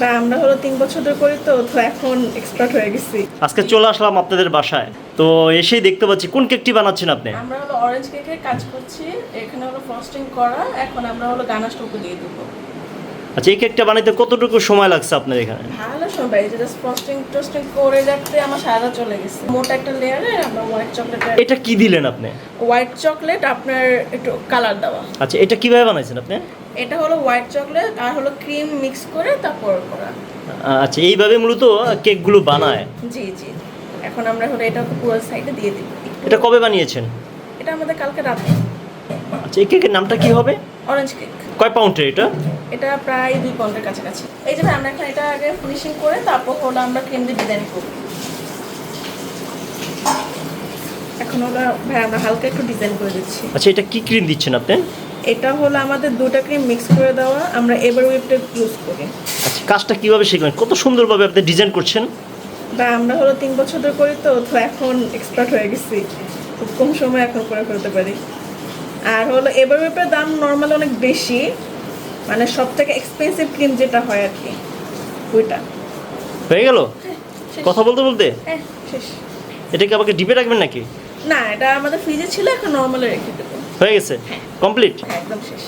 বা আমরা হলো 3 বছর ধরে করি তো এখন এক্সপার্ট হয়ে গেছি। আজকে চলে আসলাম আপনাদের বাসায়, তো এসেই দেখতে পাচ্ছি কোন কেকটি বানাচ্ছেন আপনি? আমরা হলো অরেঞ্জ কেকের কাজ করছি, এখানে হলো ফ্রস্টিং করা, এখন আমরা হলো গানাশটুকু দিয়ে দেব। আচ্ছা, এই কেকটা বানাইতে কতটুকু সময় লাগছে আপনার এখানে? ভালো সময়, এই যে জাস্ট ফ্রস্টিং করে রাখতে আমার সারা চলে গেছে। মোটা একটা লেয়ারে আমরা হোয়াইট চকলেট, এটা কি দিলেন আপনি? হোয়াইট চকলেট আপনার একটু কালার দেওয়া। আচ্ছা, এটা কিভাবে বানাইছেন আপনি? এটা হলো হোয়াইট চকলেট আর হলো ক্রিম মিক্স করে তারপর করা। আচ্ছা, এইভাবে মূলত কেকগুলো বানায়। জি জি, এখন আমরা হলো এটা পুরো সাইডে দিয়ে দিব। এটা কবে বানিয়েছেন? এটা আমাদের কালকে রাতে। আচ্ছা, এই কেকের নামটা কি হবে? Orange cake. কয় পাউন্ডের এটা? এটা প্রায় 2 পাউন্ডের কাছাকাছি। এই যে ভাই, আমরা এখন এটা আগে ফিনিশিং করে তারপর হলো আমরা ক্রিম দিয়ে ডিজাইন করব। এখন হলো ভাই আমরা হালকা একটু ডিজাইন করে দিচ্ছি। আচ্ছা, এটা কি ক্রিম দিচ্ছেন আপনি? এটা হলো আমাদের দুটো ক্রিম মিক্স করে দেওয়া, আমরা এবার হুইপটা ইউজ করি। আচ্ছা, কাজটা কিভাবে শিখলেন? কত সুন্দরভাবে আপনি ডিজাইন করছেন। বা আমরা হলো 3 বছর ধরে করি তো এখন এক্সপার্ট হয়ে গেছি, খুব কম সময় এখন করে ফেলতে পারি। আর হলো এবার হুইপের দাম নর্মাল অনেক বেশি, মানে সব থেকে এক্সপেন্সিভ ক্রিম যেটা হয় আর কি, ওইটা। হয়ে গেল শেষ। কথা বলতে বলতে? হ্যাঁ শেষ। এটা কি আমাকে ডিপে রাখবেন নাকি? না, এটা আমাদের ফ্রিজে ছিল, এখন নর্মালে রেখে দেবো। হয়ে গেছে, কমপ্লিট। একদম শেষ।